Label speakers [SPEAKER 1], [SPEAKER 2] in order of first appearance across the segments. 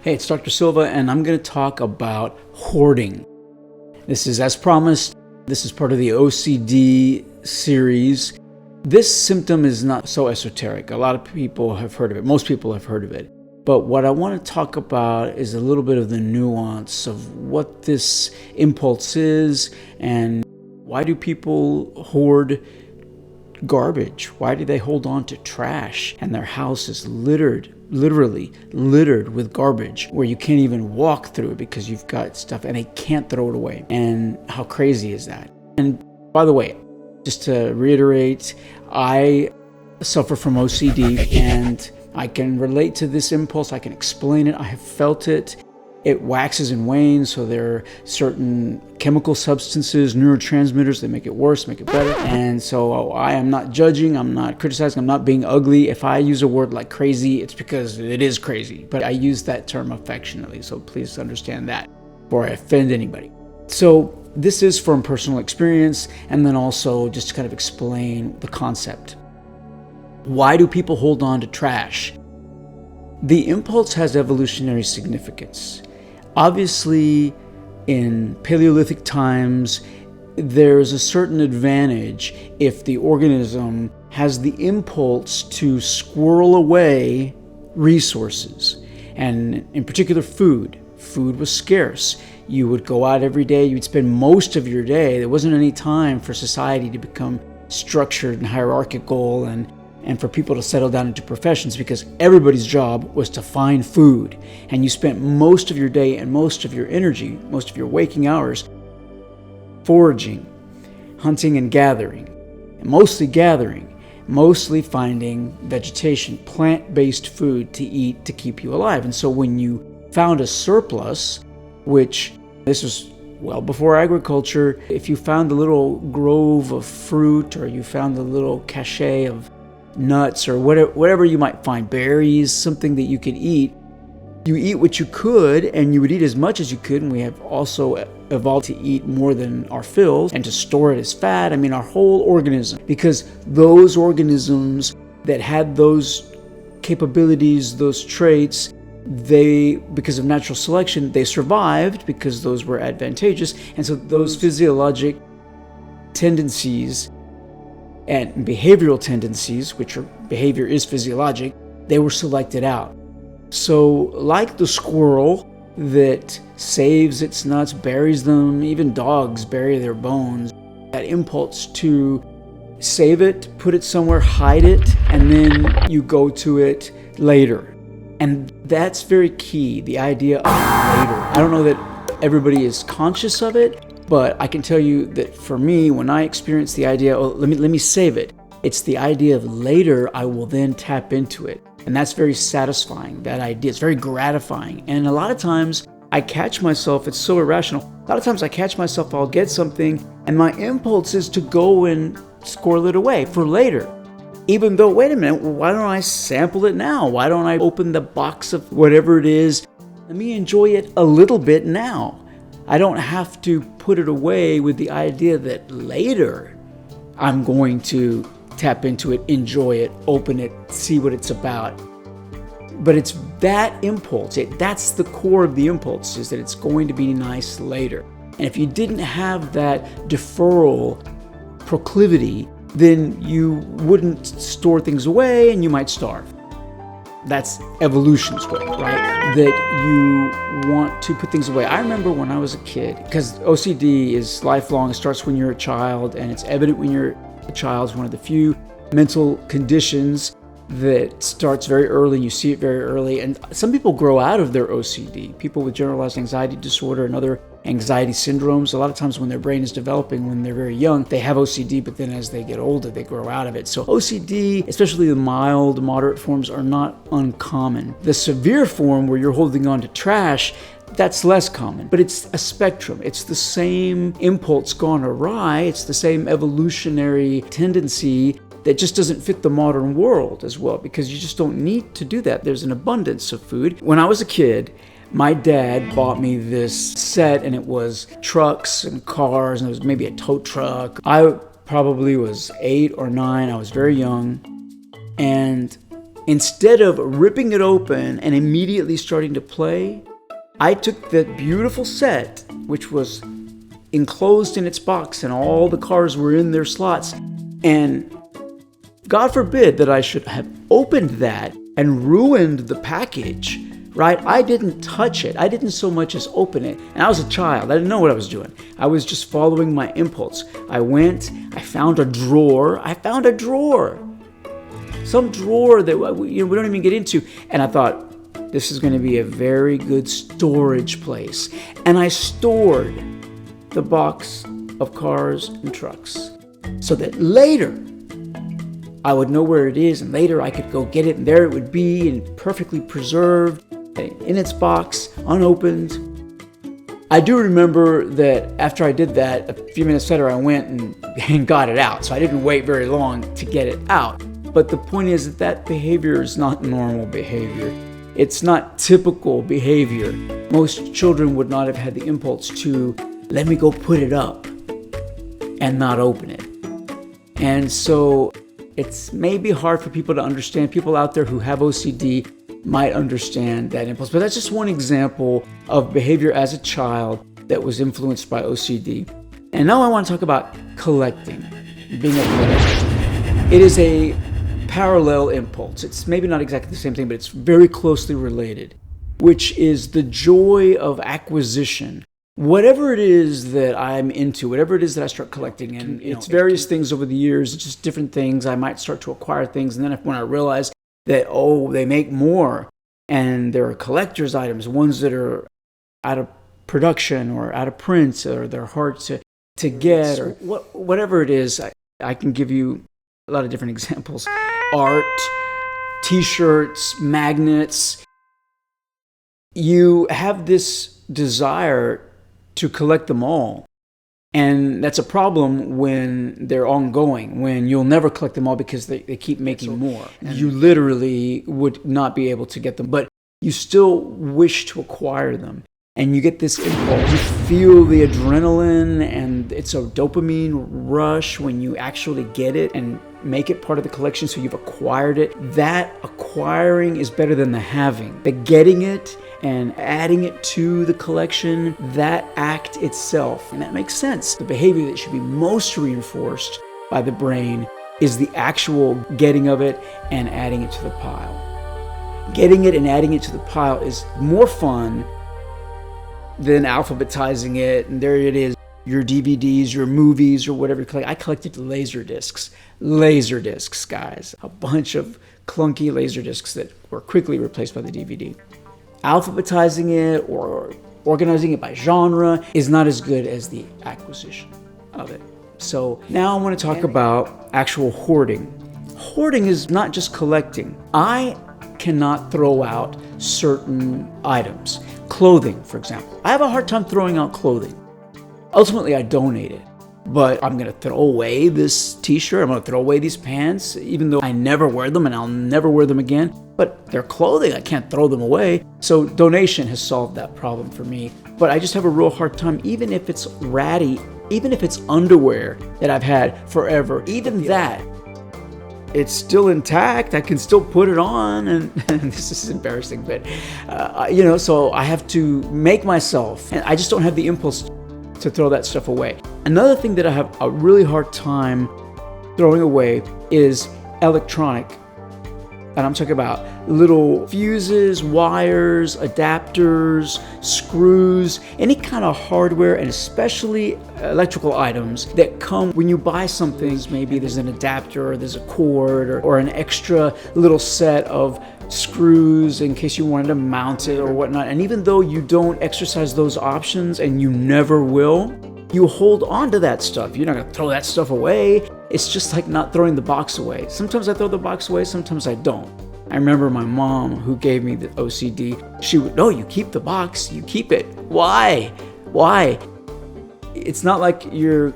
[SPEAKER 1] Hey, it's Dr. Silva, and I'm going to talk about hoarding. This is, as promised, this is part of the OCD series. This symptom is not so esoteric. A lot of people have heard of it. Most people have heard of it. But what I want to talk about is a little bit of the nuance of what this impulse is and why do people hoard garbage? Why do they hold on to trash and their house is literally littered with garbage where you can't even walk through it because you've got stuff and they can't throw it away? And how crazy is that? And by the way, just to reiterate, I suffer from OCD and I can relate to this impulse. I can explain it. I have felt it. It waxes and wanes, so there are certain chemical substances, neurotransmitters that make it worse, make it better. And so I am not judging, I'm not criticizing, I'm not being ugly. If I use a word like crazy, it's because it is crazy. But I use that term affectionately, so please understand that before I offend anybody. So this is from personal experience, and then also just to kind of explain the concept. Why do people hold on to trash? The impulse has evolutionary significance. Obviously, in Paleolithic times, there's a certain advantage if the organism has the impulse to squirrel away resources, and in particular food. Food was scarce. You would go out every day, you'd spend most of your day. There wasn't any time for society to become structured and hierarchical and for people to settle down into professions, because everybody's job was to find food. And you spent most of your day and most of your energy, most of your waking hours, foraging, hunting and gathering, mostly finding vegetation, plant-based food to eat to keep you alive. And so when you found a surplus, which this was well before agriculture, if you found a little grove of fruit or you found a little cachet of nuts or whatever you might find, berries, something that you could eat, you eat what you could, and you would eat as much as you could. And we have also evolved to eat more than our fills and to store it as fat. I mean, our whole organism, because those organisms that had those capabilities, those traits, because of natural selection, they survived because those were advantageous. And so those physiologic tendencies and behavioral tendencies, behavior is physiologic, they were selected out. So like the squirrel that saves its nuts, buries them, even dogs bury their bones, that impulse to save it, put it somewhere, hide it, and then you go to it later. And that's very key, the idea of later. I don't know that everybody is conscious of it, but I can tell you that for me, when I experience the idea, let me save it, it's the idea of later I will then tap into it. And that's very satisfying, that idea. It's very gratifying. And a lot of times I catch myself, it's so irrational. A lot of times I catch myself, I'll get something, and my impulse is to go and squirrel it away for later. Even though, wait a minute, why don't I sample it now? Why don't I open the box of whatever it is? Let me enjoy it a little bit now. I don't have to put it away with the idea that later I'm going to tap into it, enjoy it, open it, see what it's about. But it's that impulse, that's the core of the impulse, is that it's going to be nice later. And if you didn't have that deferral proclivity, then you wouldn't store things away and you might starve. That's evolution's way, right? That you want to put things away. I remember when I was a kid, because OCD is lifelong. It starts when you're a child, and it's evident when you're a child. It's one of the few mental conditions that starts very early. You see it very early. And some people grow out of their OCD. People with generalized anxiety disorder and other anxiety syndromes, a lot of times when their brain is developing when they're very young, they have OCD, but then as they get older, they grow out of it. So OCD, especially the mild, moderate forms, are not uncommon. The severe form where you're holding on to trash, that's less common, but it's a spectrum. It's the same impulse gone awry. It's the same evolutionary tendency that just doesn't fit the modern world as well, because you just don't need to do that. There's an abundance of food. When I was a kid, my dad bought me this set, and it was trucks and cars, and it was maybe a tow truck. I probably was 8 or 9. I was very young. And Instead of ripping it open and immediately starting to play, I took the beautiful set, which was enclosed in its box and all the cards were in their slots, and God forbid that I should have opened that and ruined the package, right? I didn't touch it. I didn't so much as open it. And I was a child. I didn't know what I was doing. I was just following my impulse. I found a drawer. Some drawer that we don't even get into. And I thought, this is going to be a very good storage place. And I stored the box of cars and trucks so that later I would know where it is, and later I could go get it, and there it would be, and perfectly preserved in its box, unopened. I do remember that after I did that, a few minutes later I went and got it out, so I didn't wait very long to get it out. But the point is that behavior is not normal behavior. It's not typical behavior. Most children would not have had the impulse to, let me go put it up and not open it. And so it's maybe hard for people to understand. People out there who have OCD might understand that impulse. But that's just one example of behavior as a child that was influenced by OCD. And now I want to talk about collecting, being a collector. It is a parallel impulse. It's maybe not exactly the same thing, but it's very closely related, which is the joy of acquisition. Whatever it is that I'm into, whatever it is that I start collecting, and it's various things over the years, it's just different things. I might start to acquire things, and then when I realize that, they make more, and there are collector's items, ones that are out of production or out of print, or they're hard to get, or whatever it is, I can give you a lot of different examples. Art, t-shirts, magnets. You have this desire to collect them all. And that's a problem when they're ongoing, when you'll never collect them all because they keep making more. And you literally would not be able to get them, but you still wish to acquire them. And you get this impulse. You feel the adrenaline, and it's a dopamine rush when you actually get it and make it part of the collection, so you've acquired it. That acquiring is better than the having. The getting it and adding it to the collection, that act itself, and that makes sense. The behavior that should be most reinforced by the brain is the actual getting of it and adding it to the pile. Getting it and adding it to the pile is more fun than alphabetizing it, and there it is, your DVDs, your movies, or whatever you collect. I collected laser discs, guys. A bunch of clunky laser discs that were quickly replaced by the DVD. Alphabetizing it or organizing it by genre is not as good as the acquisition of it. So now I want to talk about actual hoarding. Hoarding is not just collecting. I cannot throw out certain items. Clothing, for example. I have a hard time throwing out clothing. Ultimately, I donate it. But I'm going to throw away this t-shirt. I'm going to throw away these pants, even though I never wear them and I'll never wear them again. But they're clothing. I can't throw them away. So donation has solved that problem for me. But I just have a real hard time, even if it's ratty, even if it's underwear that I've had forever, even that, it's still intact. I can still put it on, and this is embarrassing, but so I have to make myself, and I just don't have the impulse to throw that stuff away. Another thing that I have a really hard time throwing away is electronic. And I'm talking about little fuses, wires, adapters, screws, any kind of hardware, and especially electrical items that come when you buy something. Maybe there's an adapter, or there's a cord, or an extra little set of screws in case you wanted to mount it or whatnot. And even though you don't exercise those options, and you never will, you hold on to that stuff. You're not going to throw that stuff away. It's just like not throwing the box away. Sometimes I throw the box away, sometimes I don't. I remember my mom, who gave me the OCD, she would, no, you keep the box, you keep it. Why? It's not like you're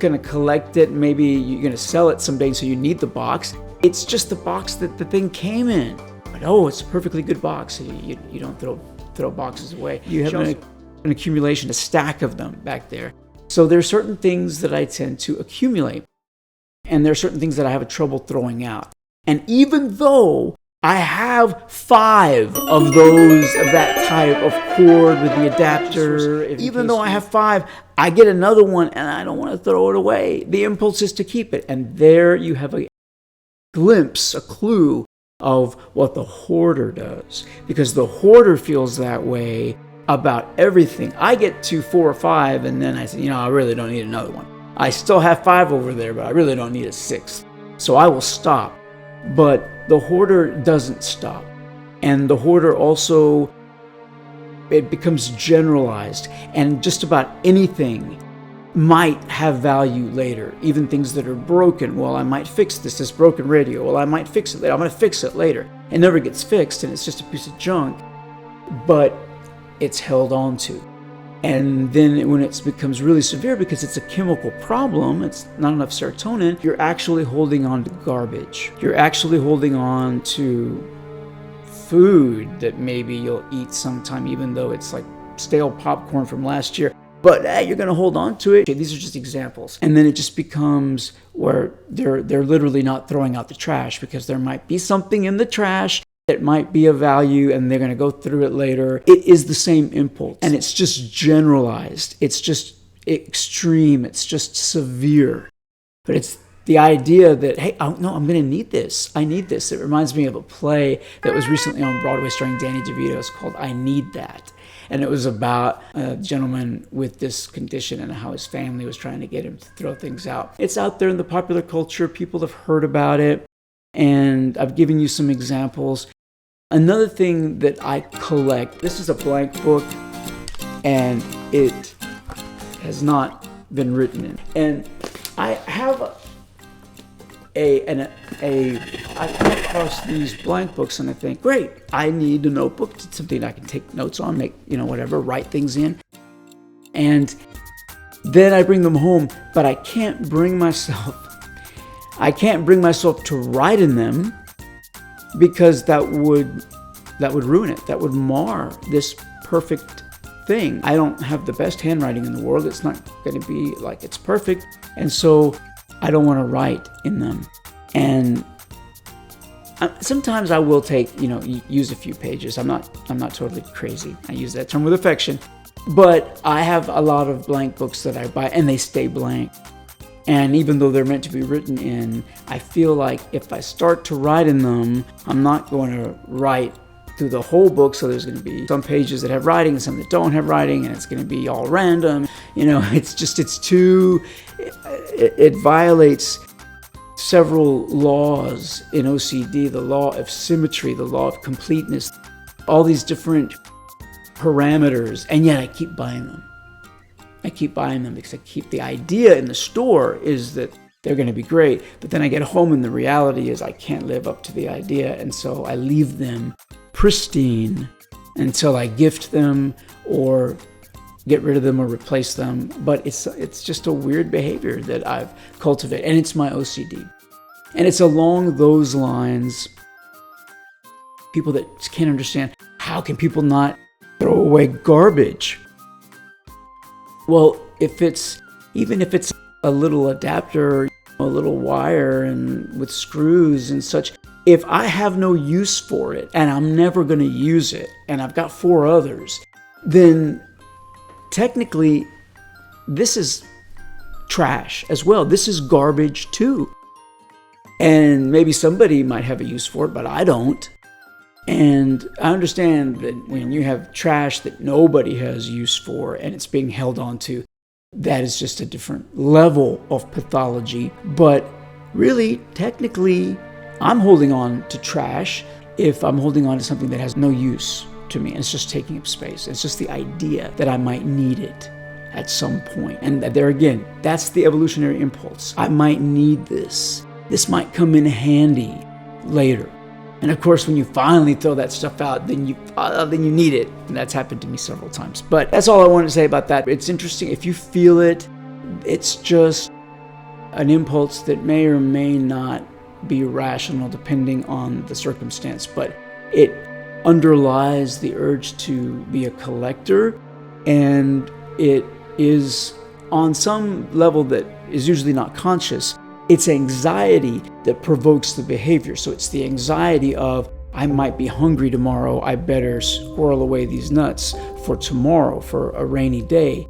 [SPEAKER 1] going to collect it, maybe you're going to sell it someday, so you need the box. It's just the box that the thing came in. But it's a perfectly good box. You don't throw boxes away. You have an accumulation, a stack of them back there. So there are certain things that I tend to accumulate, and there are certain things that I have trouble throwing out. And even though I have 5 of those, of that type of cord with the adapter. Even though I have 5, I get another one and I don't want to throw it away. The impulse is to keep it. And there you have a glimpse, a clue of what the hoarder does. Because the hoarder feels that way about everything. I get to 4 or 5 and then I say, I really don't need another one. I still have 5 over there, but I really don't need a 6th. So I will stop. But the hoarder doesn't stop. And the hoarder also, it becomes generalized. And just about anything might have value later. Even things that are broken. Well, I might fix this broken radio. Well, I might fix it later. I'm going to fix it later. It never gets fixed and it's just a piece of junk. But it's held on to. And then when it becomes really severe because it's a chemical problem, it's not enough serotonin, you're actually holding on to garbage. You're actually holding on to food that maybe you'll eat sometime, even though it's like stale popcorn from last year. But you're going to hold on to it. These are just examples. And then it just becomes where they're literally not throwing out the trash because there might be something in the trash that might be of value and they're going to go through it later. It is the same impulse and it's just generalized. It's just extreme. It's just severe. But it's the idea that, hey, I'm going to need this. I need this. It reminds me of a play that was recently on Broadway starring Danny DeVito. It's called I Need That. And it was about a gentleman with this condition and how his family was trying to get him to throw things out. It's out there in the popular culture. People have heard about it. And I've given you some examples. Another thing that I collect, this is a blank book, and it has not been written in. And I have I come across these blank books and I think, great, I need a notebook, something I can take notes on, make, write things in. And then I bring them home, but I can't bring myself to write in them because that would ruin it. That would mar this perfect thing. I don't have the best handwriting in the world. It's not going to be like it's perfect. And so I don't want to write in them. And sometimes I will use a few pages. I'm not totally crazy. I use that term with affection. But I have a lot of blank books that I buy and they stay blank. And even though they're meant to be written in, I feel like if I start to write in them, I'm not going to write through the whole book. So there's going to be some pages that have writing and some that don't have writing, and it's going to be all random. It violates several laws in OCD, the law of symmetry, the law of completeness, all these different parameters, and yet I keep buying them. I keep buying them because the idea in the store is that they're going to be great. But then I get home and the reality is I can't live up to the idea. And so I leave them pristine until I gift them or get rid of them or replace them. But it's just a weird behavior that I've cultivated. And it's my OCD. And it's along those lines, people that can't understand, how can people not throw away garbage? Well, even if it's a little adapter, a little wire and with screws and such, if I have no use for it and I'm never going to use it and I've got 4 others, then technically this is trash as well. This is garbage too. And maybe somebody might have a use for it, but I don't. And I understand that when you have trash that nobody has use for and it's being held on to, that is just a different level of pathology. But really, technically, I'm holding on to trash if I'm holding on to something that has no use to me. And it's just taking up space. It's just the idea that I might need it at some point. And there again, that's the evolutionary impulse. I might need this. This might come in handy later. And of course, when you finally throw that stuff out, then you need it. And that's happened to me several times. But that's all I wanted to say about that. It's interesting. If you feel it, it's just an impulse that may or may not be rational depending on the circumstance. But it underlies the urge to be a collector. And it is on some level that is usually not conscious. It's anxiety that provokes the behavior. So it's the anxiety of, I might be hungry tomorrow. I better squirrel away these nuts for tomorrow, for a rainy day.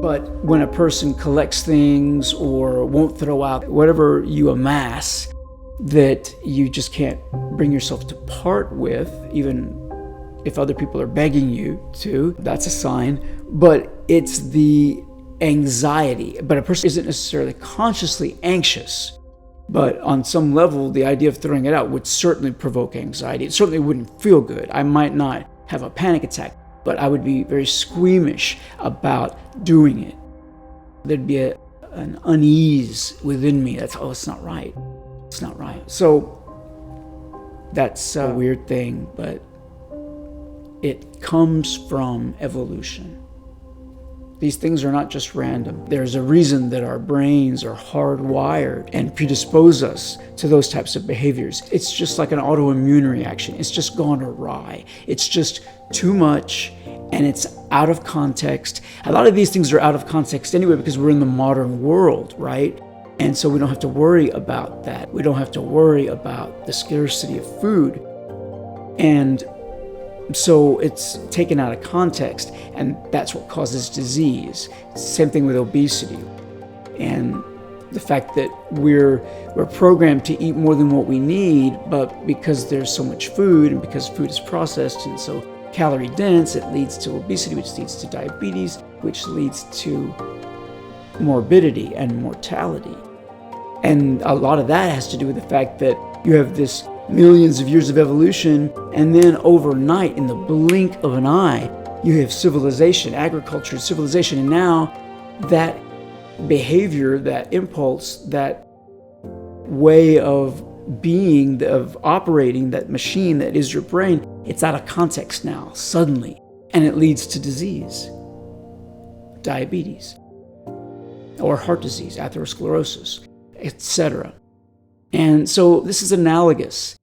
[SPEAKER 1] But when a person collects things or won't throw out whatever you amass that you just can't bring yourself to part with, even if other people are begging you to, that's a sign. But it's the anxiety. But a person isn't necessarily consciously anxious. But on some level, the idea of throwing it out would certainly provoke anxiety. It certainly wouldn't feel good. I might not have a panic attack, but I would be very squeamish about doing it. There'd be an unease within me. It's not right. It's not right. So that's a weird thing, but it comes from evolution. These things are not just random. There's a reason that our brains are hardwired and predispose us to those types of behaviors. It's just like an autoimmune reaction. It's just gone awry. It's just too much, and it's out of context. A lot of these things are out of context anyway because we're in the modern world, right? And so we don't have to worry about that. We don't have to worry about the scarcity of food. And so it's taken out of context, and that's what causes disease. Same thing with obesity. And the fact that we're programmed to eat more than what we need, but because there's so much food and because food is processed and so calorie dense, it leads to obesity, which leads to diabetes, which leads to morbidity and mortality. And a lot of that has to do with the fact that you have this millions of years of evolution, and then overnight, in the blink of an eye, you have civilization, agriculture, civilization, and now that behavior, that impulse, that way of being, of operating, that machine that is your brain, it's out of context now, suddenly, and it leads to disease, diabetes, or heart disease, atherosclerosis, etc. And so this is analogous.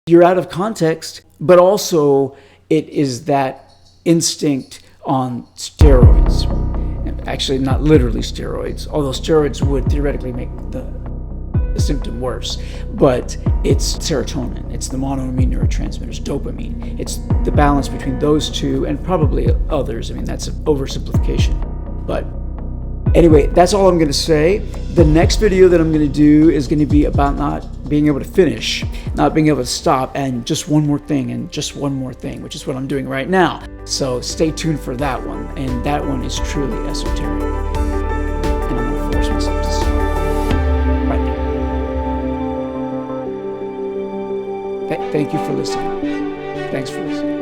[SPEAKER 1] You're out of context, but also it is that instinct on steroids. Actually, not literally steroids, although steroids would theoretically make the symptom worse. But it's serotonin, it's the monoamine neurotransmitters, dopamine. It's the balance between those two and probably others. I mean, that's an oversimplification. But anyway, that's all I'm going to say. The next video that I'm going to do is going to be about not being able to finish, not being able to stop, and just one more thing, and just one more thing, which is what I'm doing right now. So stay tuned for that one. And that one is truly esoteric. And I'm going to force myself to stop right now. Thank you for listening. Thanks for listening.